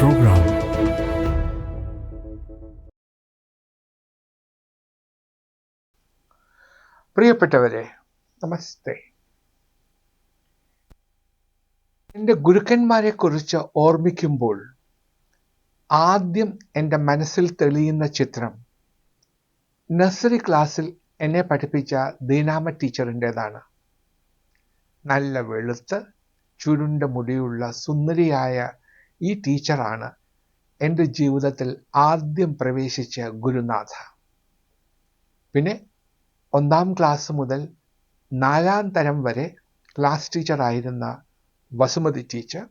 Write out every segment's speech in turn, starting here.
program. പ്രിയപ്പെട്ടവരെ, നമസ്തേ. എൻ്റെ ഗുരുക്കന്മാരെ കുറിച്ച് ഓർമ്മിക്കുമ്പോൾ ആദ്യം എൻ്റെ മനസ്സിൽ തെളിയുന്ന ചിത്രം നഴ്സറി ക്ലാസ്സിൽ എന്നെ പഠിപ്പിച്ച ദീനാമ ടീച്ചറിൻ്റെതാണ്. നല്ല വെളുത്ത് ചുരുണ്ട മുടിയുള്ള സുന്ദരിയായ ഈ ടീച്ചറാണ് എൻ്റെ ജീവിതത്തിൽ ആദ്യം പ്രവേശിച്ച ഗുരുനാഥ. പിന്നെ 1ാം ക്ലാസ് മുതൽ 4ാം തരം വരെ ക്ലാസ് ടീച്ചറായിരുന്ന വസുമതി ടീച്ചർ,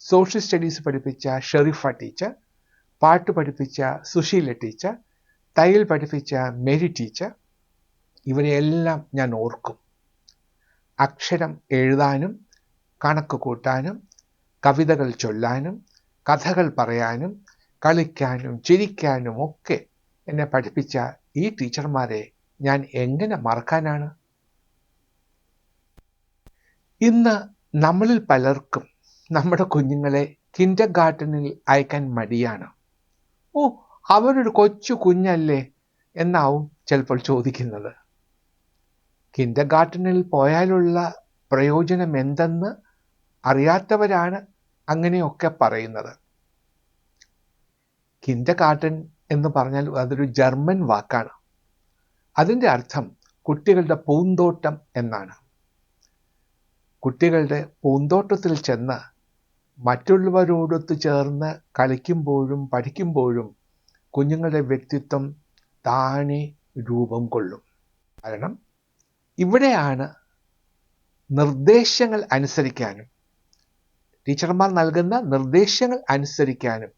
സോഷ്യൽ സ്റ്റഡീസ് പഠിപ്പിച്ച ഷെറീഫ ടീച്ചർ, പാട്ട് പഠിപ്പിച്ച സുശീല ടീച്ചർ, തയ്യൽ പഠിപ്പിച്ച മേരി ടീച്ചർ, ഇവരെയെല്ലാം ഞാൻ ഓർക്കും. അക്ഷരം എഴുതാനും കണക്ക് കൂട്ടാനും കവിതകൾ ചൊല്ലാനും കഥകൾ പറയാനും കളിക്കാനും ചിരിക്കാനും ഒക്കെ എന്നെ പഠിപ്പിച്ച ഈ ടീച്ചർമാരെ ഞാൻ എങ്ങനെ മറക്കാനാണ്? ഇന്ന് നമ്മളിൽ പലർക്കും നമ്മുടെ കുഞ്ഞുങ്ങളെ കിൻഡർ ഗാർട്ടനിൽ അയക്കാൻ മടിയാണ്. അവരൊരു കൊച്ചു കുഞ്ഞല്ലേ എന്നാവും ചിലപ്പോൾ ചോദിക്കുന്നത്. കിൻഡർ ഗാർട്ടനിൽ പോയാലുള്ള പ്രയോജനം എന്തെന്ന് അറിയാത്തവരാണ് അങ്ങനെയൊക്കെ പറയുന്നത്. കിൻഡർ ഗാർട്ടൻ എന്ന് പറഞ്ഞാൽ അതൊരു ജർമ്മൻ വാക്കാണ്. അതിൻ്റെ അർത്ഥം കുട്ടികളുടെ പൂന്തോട്ടം എന്നാണ്. കുട്ടികളുടെ പൂന്തോട്ടത്തിൽ ചെന്ന് മറ്റുള്ളവരോടൊത്തു ചേർന്ന് കളിക്കുമ്പോഴും പഠിക്കുമ്പോഴും കുഞ്ഞുങ്ങളുടെ വ്യക്തിത്വം താനെ രൂപം കൊള്ളും. കാരണം ഇവിടെയാണ് നിർദ്ദേശങ്ങൾ അനുസരിക്കാനും ടീച്ചർമാർ നൽകുന്ന നിർദ്ദേശങ്ങൾ അനുസരിക്കാനും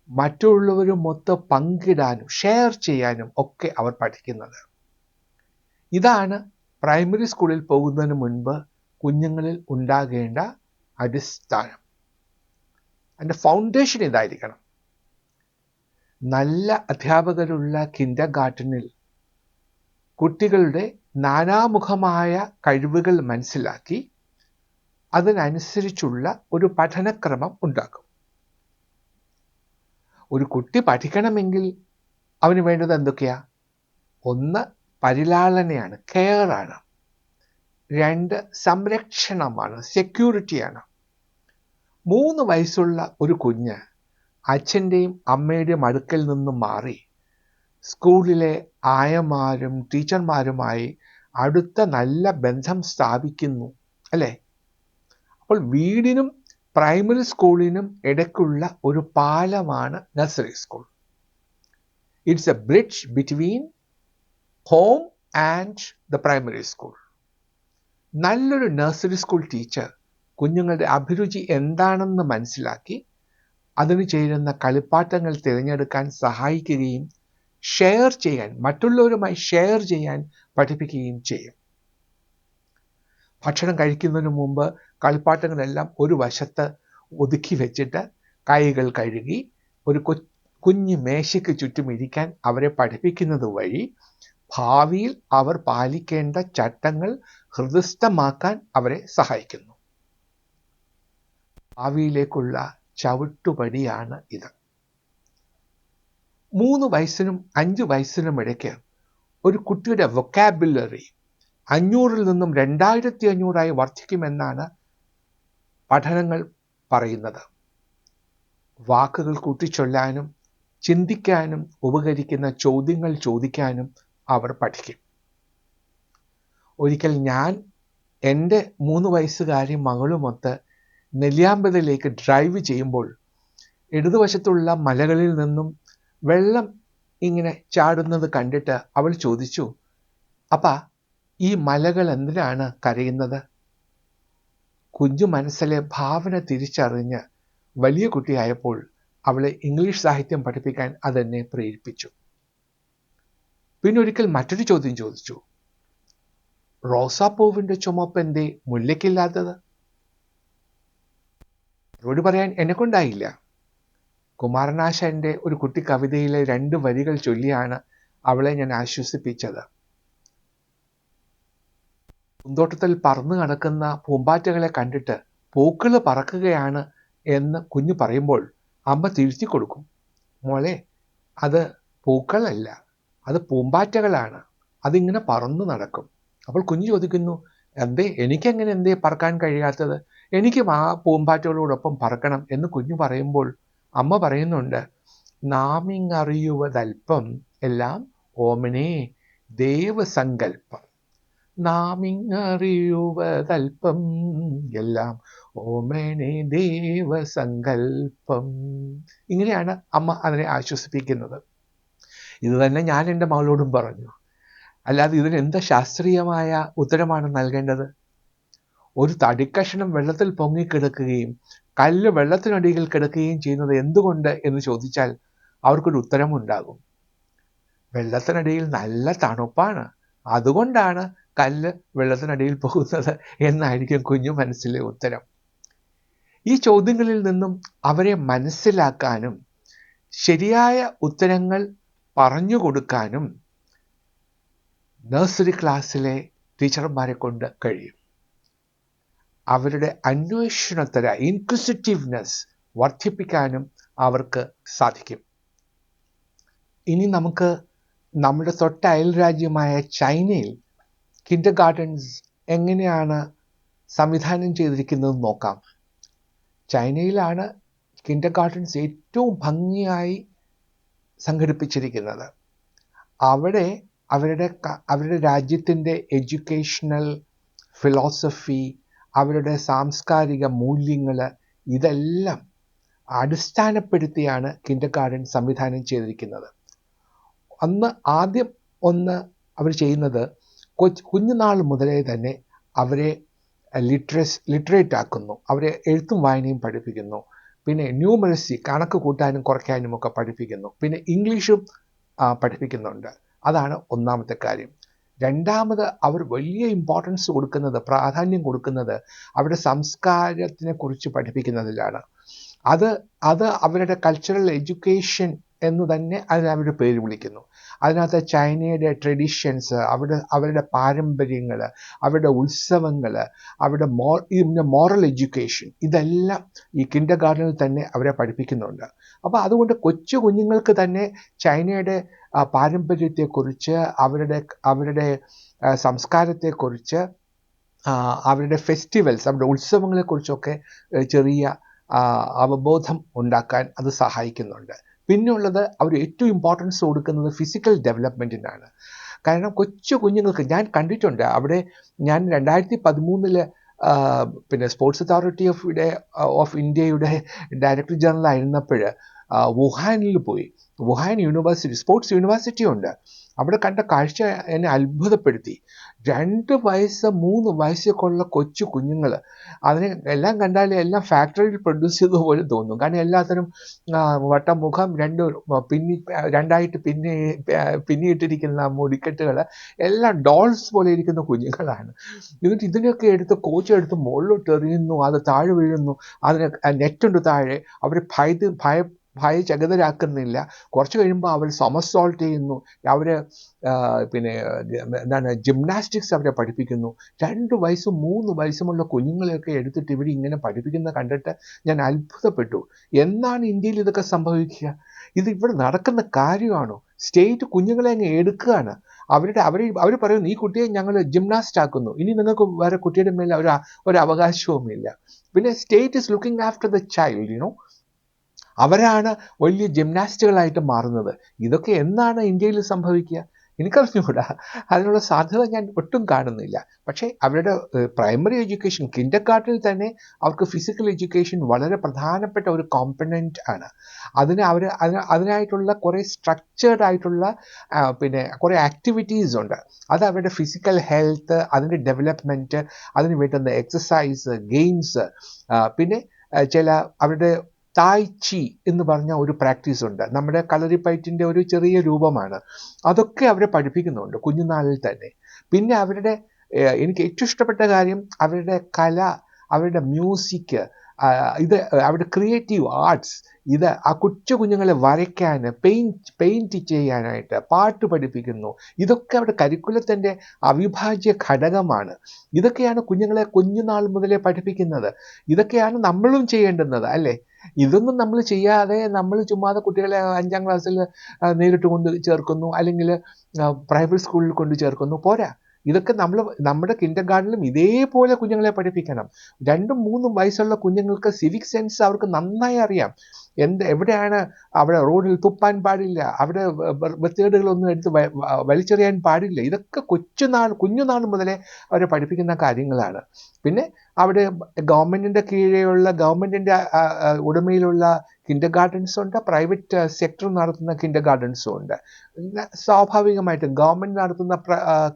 മറ്റുള്ളവരുമൊത്ത് പങ്കിടാനും ഷെയർ ചെയ്യാനും ഒക്കെ അവർ പഠിക്കുന്നത്. ഇതാണ് പ്രൈമറി സ്കൂളിൽ പോകുന്നതിന് മുൻപ് കുഞ്ഞുങ്ങളിൽ ഉണ്ടാകേണ്ട അടിസ്ഥാനം. അതിൻ്റെ ഫൗണ്ടേഷൻ ഇതായിരിക്കണം. നല്ല അധ്യാപകരുള്ള കിൻഡർ ഗാർട്ടനിൽ കുട്ടികളുടെ നാനാമുഖമായ കഴിവുകൾ മനസ്സിലാക്കി അതിനനുസരിച്ചുള്ള ഒരു പഠനക്രമം ഉണ്ടാക്കും. ഒരു കുട്ടി പഠിക്കണമെങ്കിൽ അവന് വേണ്ടത് എന്തൊക്കെയാ? 1 പരിലാളനയാണ്, കെയറാണ്. 2 സംരക്ഷണമാണ്, സെക്യൂരിറ്റിയാണ്. 3 വയസ്സുള്ള ഒരു കുഞ്ഞ് അച്ഛൻ്റെയും അമ്മയുടെയും അടുക്കൽ നിന്നും മാറി സ്കൂളിലെ ആയമാരും ടീച്ചർമാരുമായി അടുത്ത നല്ല ബന്ധം സ്ഥാപിക്കുന്നു അല്ലേ? അപ്പോൾ വീടിനും പ്രൈമറി സ്കൂളിനും ഇടയ്ക്കുള്ള ഒരു പാലമാണ് nursery school. It's a bridge between home and the primary school. നല്ലൊരു നഴ്സറി സ്കൂൾ ടീച്ചർ കുഞ്ഞുങ്ങളുടെ അഭിരുചി എന്താണെന്ന് മനസ്സിലാക്കി അതിന് ചേരുന്ന കളിപ്പാട്ടങ്ങൾ തിരഞ്ഞെടുക്കാൻ സഹായിക്കുകയും ഷെയർ ചെയ്യാൻ, മറ്റുള്ളവരുമായി ഷെയർ ചെയ്യാൻ പഠിപ്പിക്കുകയും ചെയ്യും. ഭക്ഷണം കഴിക്കുന്നതിന് മുമ്പ് കളിപ്പാട്ടങ്ങളെല്ലാം ഒരു വശത്ത് ഒതുക്കി വെച്ചിട്ട് കൈകൾ കഴുകി ഒരു കുഞ്ഞു മേശയ്ക്ക് ചുറ്റും ഇരിക്കാൻ അവരെ പഠിപ്പിക്കുന്നത് വഴി ഭാവിയിൽ അവർ പാലിക്കേണ്ട ചട്ടങ്ങൾ ഹൃദിസ്ഥമാക്കാൻ അവരെ സഹായിക്കുന്നു. ഭാവിയിലേക്കുള്ള ചവിട്ടുപടിയാണ് ഇത്. 3 വയസ്സിനും 5 വയസ്സിനും ഇടയ്ക്ക് ഒരു കുട്ടിയുടെ വൊക്കാബുലറി 500-ൽ നിന്നും 2500-ആയി വർദ്ധിക്കുമെന്നാണ് പഠനങ്ങൾ പറയുന്നത്. വാക്കുകൾ കൂട്ടിച്ചൊല്ലാനും ചിന്തിക്കാനും ഉപകരിക്കുന്ന ചോദ്യങ്ങൾ ചോദിക്കാനും അവർ പഠിക്കും. ഒരിക്കൽ ഞാൻ എൻ്റെ 3 വയസ്സുകാരി മകളുമൊത്ത് നെല്ലിയാമ്പതിലേക്ക് ഡ്രൈവ് ചെയ്യുമ്പോൾ ഇടതുവശത്തുള്ള മലകളിൽ നിന്നും വെള്ളം ഇങ്ങനെ ചാടുന്നത് കണ്ടിട്ട് അവൾ ചോദിച്ചു, അപ്പാ ഈ മലകൾ എന്തിനാണ് കരയുന്നത്? കുഞ്ഞു മനസ്സിലെ ഭാവന തിരിച്ചറിഞ്ഞ് വലിയ കുട്ടിയായപ്പോൾ അവളെ ഇംഗ്ലീഷ് സാഹിത്യം പഠിപ്പിക്കാൻ അതെന്നെ പ്രേരിപ്പിച്ചു. പിന്നെ ഒരിക്കൽ മറ്റൊരു ചോദ്യം ചോദിച്ചു, റോസാപ്പൂവിൻ്റെ ചുമപ്പ് എന്തേ മുല്ലയ്ക്കില്ലാത്തത്? മറുപടി പറയാൻ എന്നെക്കൊണ്ടായില്ല. കുമാരനാശാൻ്റെ ഒരു കുട്ടി കവിതയിലെ 2 വരികൾ ചൊല്ലിയാണ് അവളെ ഞാൻ ആശ്വസിപ്പിച്ചത്. പൂന്തോട്ടത്തിൽ പറന്നു നടക്കുന്ന പൂമ്പാറ്റകളെ കണ്ടിട്ട് പൂക്കൾ പറക്കുകയാണ് എന്ന് കുഞ്ഞു പറയുമ്പോൾ അമ്മ തിരുത്തി കൊടുക്കും, മോളെ അത് പൂക്കളല്ല, അത് പൂമ്പാറ്റകളാണ്, അതിങ്ങനെ പറന്നു നടക്കും. അപ്പോൾ കുഞ്ഞ് ചോദിക്കുന്നു, എനിക്കെങ്ങനെ പറക്കാൻ കഴിയാത്തത്, എനിക്കും ആ പൂമ്പാറ്റകളോടൊപ്പം പറക്കണം എന്ന് കുഞ്ഞു പറയുമ്പോൾ അമ്മ പറയുന്നുണ്ട്, നാമിങ്ങറിയുവതൽപ്പം എല്ലാം ഓമനേ ദേവസങ്കൽപ്പം. നാമിങ്ങറിയുവതൽപ്പം എല്ലാം ഓമനേ ദേവസങ്കൽപ്പം. ഇങ്ങനെയാണ് അമ്മ അതിനെ ആശ്വസിപ്പിക്കുന്നത്. ഇത് തന്നെ ഞാൻ എൻ്റെ മകളോടും പറഞ്ഞു. അല്ലാതെ ഇതിനെന്താ ശാസ്ത്രീയമായ ഉത്തരമാണ് നൽകേണ്ടത്? ഒരു തടിക്കഷണം വെള്ളത്തിൽ പൊങ്ങിക്കിടക്കുകയും കല്ല് വെള്ളത്തിനടിയിൽ കിടക്കുകയും ചെയ്യുന്നത് എന്തുകൊണ്ട് എന്ന് ചോദിച്ചാൽ അവർക്കൊരു ഉത്തരമുണ്ടാകും. വെള്ളത്തിനടിയിൽ നല്ല തണുപ്പാണ്, അതുകൊണ്ടാണ് കല്ല് വെള്ളത്തിനടിയിൽ പോകുന്നത് എന്നായിരിക്കും കുഞ്ഞു മനസ്സിലെ ഉത്തരം. ഈ ചോദ്യങ്ങളിൽ നിന്നും അവരെ മനസ്സിലാക്കാനും ശരിയായ ഉത്തരങ്ങൾ പറഞ്ഞു കൊടുക്കാനും നഴ്സറി ക്ലാസ്സിലെ ടീച്ചർമാരെ കൊണ്ട് കഴിയും. അവരുടെ അന്വേഷണത്തര ഇൻക്വിസിറ്റീവ്നെസ് വർദ്ധിപ്പിക്കാനും അവർക്ക് സാധിക്കും. ഇനി നമുക്ക് നമ്മുടെ തൊട്ട അയൽ രാജ്യമായ ചൈനയിൽ കിൻഡർ ഗാർഡൻസ് എങ്ങനെയാണ് സംവിധാനം ചെയ്തിരിക്കുന്നത് നോക്കാം. ചൈനയിലാണ് കിൻഡർ ഗാർഡൻസ് ഏറ്റവും ഭംഗിയായി സംഘടിപ്പിച്ചിരിക്കുന്നത്. അവിടെ അവരുടെ രാജ്യത്തിൻ്റെ എഡ്യൂക്കേഷണൽ ഫിലോസഫി, അവരുടെ സാംസ്കാരിക മൂല്യങ്ങൾ ഇതെല്ലാം അടിസ്ഥാനപ്പെടുത്തിയാണ് കിൻഡർ ഗാർഡൻ സംവിധാനം ചെയ്തിരിക്കുന്നത്. ആദ്യം അവർ ചെയ്യുന്നത് കുഞ്ഞുനാൾ മുതലേ തന്നെ അവരെ ലിറ്ററേറ്റ് ആക്കുന്നു. അവരെ എഴുത്തും വായനയും പഠിപ്പിക്കുന്നു. പിന്നെ ന്യൂമറസി, കണക്ക് കൂട്ടാനും കുറയ്ക്കാനും ഒക്കെ പഠിപ്പിക്കുന്നു. പിന്നെ ഇംഗ്ലീഷും പഠിപ്പിക്കുന്നുണ്ട്. അതാണ് ഒന്നാമത്തെ കാര്യം. രണ്ടാമത് അവർ വലിയ ഇമ്പോർട്ടൻസ് കൊടുക്കുന്നത്, പ്രാധാന്യം കൊടുക്കുന്നത് അവരുടെ സംസ്കാരത്തിനെ കുറിച്ച് പഠിപ്പിക്കുന്നതിലാണ്. അത് അവരുടെ കൾച്ചറൽ എഡ്യൂക്കേഷൻ എന്ന് തന്നെ അവരുടെ പേര് വിളിക്കുന്നു. അതിനകത്ത് ചൈനയുടെ ട്രഡീഷൻസ്, അവരുടെ പാരമ്പര്യങ്ങൾ, അവരുടെ ഉത്സവങ്ങൾ, അവരുടെ മോറൽ എഡ്യൂക്കേഷൻ, ഇതെല്ലാം ഈ കിൻഡർ ഗാർഡനിൽ തന്നെ അവരെ പഠിപ്പിക്കുന്നുണ്ട്. അപ്പോൾ അതുകൊണ്ട് കൊച്ചു കുഞ്ഞുങ്ങൾക്ക് തന്നെ ചൈനയുടെ പാരമ്പര്യത്തെക്കുറിച്ച്, അവരുടെ സംസ്കാരത്തെക്കുറിച്ച്, അവരുടെ ഫെസ്റ്റിവൽസ്, അവരുടെ ഉത്സവങ്ങളെക്കുറിച്ചൊക്കെ ചെറിയ അവബോധം ഉണ്ടാക്കാൻ അത് സഹായിക്കുന്നുണ്ട്. പിന്നെയുള്ളത് അവർ ഏറ്റവും ഇമ്പോർട്ടൻസ് കൊടുക്കുന്നത് ഫിസിക്കൽ ഡെവലപ്മെൻറ്റിനാണ്. കാരണം കൊച്ചു കുഞ്ഞുങ്ങൾക്ക് ഞാൻ കണ്ടിട്ടുണ്ട്. അവിടെ ഞാൻ 2013 പിന്നെ സ്പോർട്സ് അതോറിറ്റി ഓഫ് ഇന്ത്യയുടെ ഡയറക്ടർ ജനറൽ ആയിരുന്നപ്പോൾ വുഹാനിൽ പോയി. വുഹാൻ യൂണിവേഴ്സിറ്റി, സ്പോർട്സ് യൂണിവേഴ്സിറ്റി ഉണ്ട്. അവിടെ കണ്ട കാഴ്ച എന്നെ അത്ഭുതപ്പെടുത്തി. 2 വയസ്സ് 3 വയസ്സൊക്കെ ഉള്ള കൊച്ചു കുഞ്ഞുങ്ങൾ, അതിനെ എല്ലാം കണ്ടാൽ എല്ലാം ഫാക്ടറിയിൽ പ്രൊഡ്യൂസ് ചെയ്തതുപോലെ തോന്നും. കാരണം എല്ലാത്തിനും വട്ടമുഖം, രണ്ടായിട്ട് പിന്നിയിട്ടിരിക്കുന്ന മുടിക്കെട്ടുകൾ, എല്ലാം ഡോൾസ് പോലെ ഇരിക്കുന്ന കുഞ്ഞുങ്ങളാണ്. എന്നിട്ട് ഇതിനൊക്കെ കോച്ച് എടുത്ത് മുകളിലോട്ട് എറിയുന്നു, അത് താഴെ വീഴുന്നു, അതിന് നെറ്റുണ്ട് താഴെ. അവർ ഭയചകിതരാക്കുന്നില്ല. കുറച്ച് കഴിയുമ്പോൾ അവർ സമസോൾട്ട് ചെയ്യുന്നു. അവർ ജിംനാസ്റ്റിക്സ് അവരെ പഠിപ്പിക്കുന്നു. 2 വയസ്സും 3 വയസ്സുമുള്ള കുഞ്ഞുങ്ങളെയൊക്കെ എടുത്തിട്ട് ഇവർ ഇങ്ങനെ പഠിപ്പിക്കുന്നത് കണ്ടിട്ട് ഞാൻ അത്ഭുതപ്പെട്ടു. എന്നാണ് ഇന്ത്യയിൽ ഇതൊക്കെ സംഭവിക്കുക? ഇത് ഇവിടെ നടക്കുന്ന കാര്യമാണോ? സ്റ്റേറ്റ് കുഞ്ഞുങ്ങളെ അങ്ങ് എടുക്കുകയാണ്. അവർ പറയുന്നു, ഈ കുട്ടിയെ ഞങ്ങൾ ജിംനാസ്റ്റ് ആക്കുന്നു, ഇനി നിങ്ങൾക്ക് വേറെ കുട്ടിയുടെ മേലെ ഒരു അവകാശവുമില്ല. പിന്നെ state is looking after the child, അവരാണ് വലിയ ജിംനാസ്റ്റുകളായിട്ട് മാറുന്നത്. ഇതൊക്കെ എന്നാണ് ഇന്ത്യയിൽ സംഭവിക്കുക? എനിക്കറിഞ്ഞുകൂടാ. അതിനുള്ള സാധ്യത ഞാൻ ഒട്ടും കാണുന്നില്ല. പക്ഷേ അവരുടെ പ്രൈമറി എഡ്യൂക്കേഷൻ, കിൻഡർ ഗാർഡനിൽ തന്നെ അവർക്ക് ഫിസിക്കൽ എഡ്യൂക്കേഷൻ വളരെ പ്രധാനപ്പെട്ട ഒരു കോമ്പണൻറ്റ് ആണ്. അതിനായിട്ടുള്ള കുറേ സ്ട്രക്ചേർഡ് ആയിട്ടുള്ള കുറേ ആക്ടിവിറ്റീസ് ഉണ്ട്. അത് അവരുടെ ഫിസിക്കൽ ഹെൽത്ത്, അതിൻ്റെ ഡെവലപ്മെൻറ്റ്, അതിന് വേണ്ടുന്ന എക്സസൈസ്, ഗെയിംസ്, പിന്നെ അവരുടെ തായ് ചി എന്ന് പറഞ്ഞ ഒരു പ്രാക്ടീസ് ഉണ്ട്. നമ്മുടെ കളരിപ്പയറ്റിൻ്റെ ഒരു ചെറിയ രൂപമാണ്. അതൊക്കെ അവരെ പഠിപ്പിക്കുന്നുണ്ട് കുഞ്ഞുനാളിൽ തന്നെ. പിന്നെ എനിക്ക് ഏറ്റവും ഇഷ്ടപ്പെട്ട കാര്യം അവരുടെ കല, അവരുടെ മ്യൂസിക്, ഇത് അവിടെ ക്രിയേറ്റീവ് ആർട്സ്, ഇത് ആ കൊച്ചു കുഞ്ഞുങ്ങളെ വരയ്ക്കാൻ, പെയിൻറ്റ് ചെയ്യാനായിട്ട്, പാട്ട് പഠിപ്പിക്കുന്നു. ഇതൊക്കെ അവിടെ കരിക്കുലത്തിൻ്റെ അവിഭാജ്യ ഘടകമാണ്. ഇതൊക്കെയാണ് കുഞ്ഞുങ്ങളെ കുഞ്ഞുനാൾ മുതലേ പഠിപ്പിക്കുന്നത്. ഇതൊക്കെയാണ് നമ്മളും ചെയ്യേണ്ടുന്നത്, അല്ലേ? ഇതൊന്നും നമ്മൾ ചെയ്യാതെ നമ്മൾ ചുമ്മാതെ കുട്ടികളെ 5ാം ക്ലാസ്സിൽ നേരിട്ട് കൊണ്ട് ചേർക്കുന്നു, അല്ലെങ്കിൽ പ്രൈവറ്റ് സ്കൂളിൽ കൊണ്ട് ചേർക്കുന്നു, പോരാ. ഇതൊക്കെ നമ്മുടെ കിൻഡർ ഗാർഡനിലും ഇതേപോലെ കുഞ്ഞുങ്ങളെ പഠിപ്പിക്കണം. 2ഉം 3ഉം വയസ്സുള്ള കുഞ്ഞുങ്ങൾക്ക് സിവിക് സെൻസ് അവർക്ക് നന്നായി അറിയാം. എവിടെയാണ് അവിടെ റോഡിൽ തുപ്പാൻ പാടില്ല, അവിടെ വൃത്തികേടുകളൊന്നും എടുത്ത് വലിച്ചെറിയാൻ പാടില്ല. ഇതൊക്കെ കുഞ്ഞുനാൾ മുതലേ അവരെ പഠിപ്പിക്കുന്ന കാര്യങ്ങളാണ്. പിന്നെ അവിടെ ഗവൺമെൻറ്റിൻ്റെ കീഴെയുള്ള ഗവൺമെൻറ്റിൻ്റെ ഉടമയിലുള്ള കിൻഡർ ഗാർഡൻസ് ഉണ്ട്, പ്രൈവറ്റ് സെക്ടർ നടത്തുന്ന കിൻഡർ ഗാർഡൻസും ഉണ്ട്. സ്വാഭാവികമായിട്ടും ഗവൺമെൻറ് നടത്തുന്ന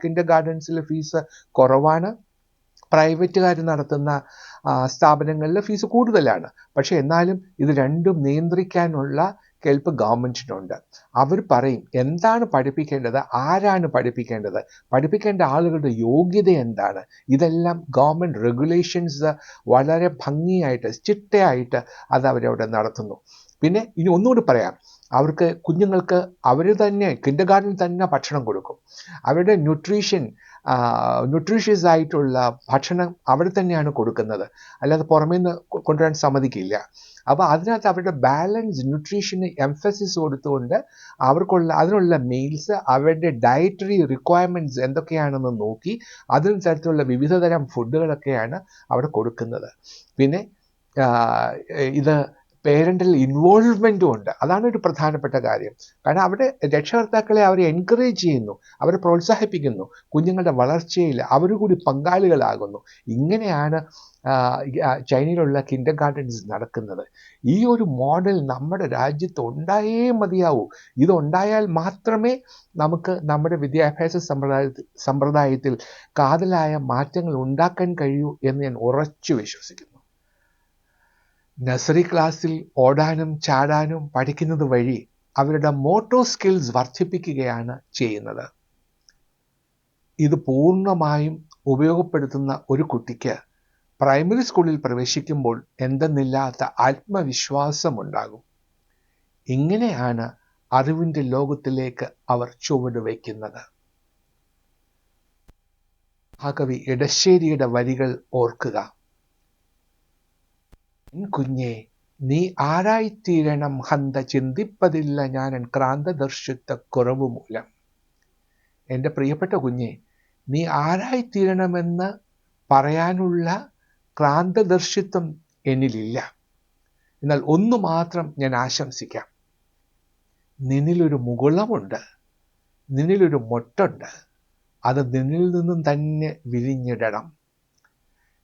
കിൻഡർ ഗാർഡൻസിൽ ഫീസ് കുറവാണ്, പ്രൈവറ്റുകാർ നടത്തുന്ന സ്ഥാപനങ്ങളിൽ ഫീസ് കൂടുതലാണ്. പക്ഷേ എന്നാലും ഇത് രണ്ടും നിയന്ത്രിക്കാനുള്ള കെൽപ്പ് ഗവൺമെൻറ്റിനുണ്ട്. അവർ പറയും എന്താണ് പഠിപ്പിക്കേണ്ടത്, ആരാണ് പഠിപ്പിക്കേണ്ടത്, പഠിപ്പിക്കേണ്ട ആളുകളുടെ യോഗ്യത എന്താണ്. ഇതെല്ലാം ഗവൺമെൻറ് റെഗുലേഷൻസ് വളരെ ഭംഗിയായിട്ട് ചിട്ടയായിട്ട് അത് അവരവിടെ നടത്തുന്നു. പിന്നെ ഇനി ഒന്നുകൂടി പറയാം, അവർക്ക് കുഞ്ഞുങ്ങൾക്ക് അവർ തന്നെ കിൻഡർ ഗാർഡനിൽ തന്നെ ഭക്ഷണം കൊടുക്കും. അവരുടെ ന്യൂട്രീഷ്യസ് ആയിട്ടുള്ള ഭക്ഷണം അവിടെ തന്നെയാണ് കൊടുക്കുന്നത്, അല്ലാതെ പുറമേ നിന്ന് കൊണ്ടുവരാൻ സമ്മതിക്കില്ല. അപ്പോൾ അതിനകത്ത് അവരുടെ ബാലൻസ് ന്യൂട്രീഷന് എംഫസിസ് കൊടുത്തുകൊണ്ട് അതിനുള്ള മീൽസ്, അവരുടെ ഡയറ്ററി റിക്വയർമെൻറ്റ്സ് എന്തൊക്കെയാണെന്ന് നോക്കി അതിന് തരത്തിലുള്ള വിവിധതരം ഫുഡുകളൊക്കെയാണ് അവിടെ കൊടുക്കുന്നത്. പിന്നെ ഇത് പേരൻ്റൽ ഇൻവോൾവ്മെൻറ്റും ഉണ്ട്. അതാണ് ഒരു പ്രധാനപ്പെട്ട കാര്യം. കാരണം അവിടെ രക്ഷകർത്താക്കളെ അവരെ എൻകറേജ് ചെയ്യുന്നു, അവരെ പ്രോത്സാഹിപ്പിക്കുന്നു, കുഞ്ഞുങ്ങളുടെ വളർച്ചയിൽ അവർ കൂടി പങ്കാളികളാകുന്നു. ഇങ്ങനെയാണ് ചൈനയിലുള്ള കിൻഡർ ഗാർഡൻസ് നടക്കുന്നത്. ഈ ഒരു മോഡൽ നമ്മുടെ രാജ്യത്ത് ഉണ്ടായേ മതിയാവൂ. ഇതുണ്ടായാൽ മാത്രമേ നമുക്ക് നമ്മുടെ വിദ്യാഭ്യാസ സമ്പ്രദായത്തിൽ കാതലായ മാറ്റങ്ങൾ ഉണ്ടാക്കാൻ കഴിയൂ എന്ന് ഞാൻ ഉറച്ചു വിശ്വസിക്കുന്നു. നഴ്സറി ക്ലാസ്സിൽ ഓടാനും ചാടാനും പഠിക്കുന്നത് വഴി അവരുടെ മോട്ടോർ സ്കിൽസ് വർദ്ധിപ്പിക്കുകയാണ് ചെയ്യുന്നത്. ഇത് പൂർണ്ണമായും ഉപയോഗപ്പെടുത്തുന്ന ഒരു കുട്ടിക്ക് പ്രൈമറി സ്കൂളിൽ പ്രവേശിക്കുമ്പോൾ എന്തെന്നില്ലാത്ത ആത്മവിശ്വാസമുണ്ടാകും. ഇങ്ങനെയാണ് അറിവിൻ്റെ ലോകത്തിലേക്ക് അവർ ചുവടുവയ്ക്കുന്നത്. മഹാകവി ഇടശ്ശേരിയുടെ വരികൾ ഓർക്കുക. കുഞ്ഞേ, നീ ആരായിത്തീരണം ഹന്ത ചിന്തിപ്പതില്ല ഞാനൻ ക്രാന്തദർശിത്വ കുറവ് മൂലം. എൻ്റെ പ്രിയപ്പെട്ട കുഞ്ഞെ, നീ ആരായിത്തീരണമെന്ന് പറയാനുള്ള ക്രാന്തദർശിത്വം എന്നിലില്ല. എന്നാൽ ഒന്നു മാത്രം ഞാൻ ആശംസിക്കാം, നിന്നിലൊരു മുകുളമുണ്ട്, നിന്നിലൊരു മൊട്ടുണ്ട്. അത് നിന്നിൽ നിന്നും തന്നെ വിരിഞ്ഞിടണം.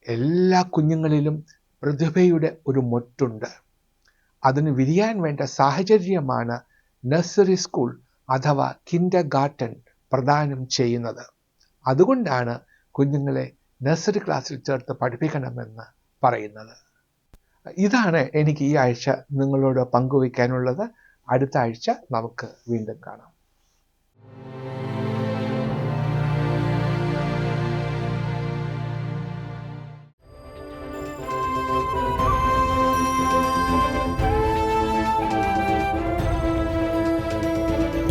എല്ലാ കുഞ്ഞുങ്ങളിലും പ്രതിഭയുടെ ഒരു മൊട്ടുണ്ട്. അതിന് വിരിയാൻ വേണ്ട സാഹചര്യമാണ് നഴ്സറി സ്കൂൾ അഥവാ കിൻഡർ ഗാർട്ടൻ പ്രദാനം ചെയ്യുന്നത്. അതുകൊണ്ടാണ് കുഞ്ഞുങ്ങളെ നഴ്സറി ക്ലാസ്സിൽ ചേർത്ത് പഠിപ്പിക്കണമെന്ന് പറയുന്നത്. ഇതാണ് എനിക്ക് ഈ ആഴ്ച നിങ്ങളോട് പങ്കുവയ്ക്കാനുള്ളത്. അടുത്ത ആഴ്ച നമുക്ക് വീണ്ടും കാണാം.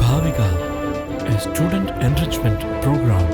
Bhavika, a student enrichment program.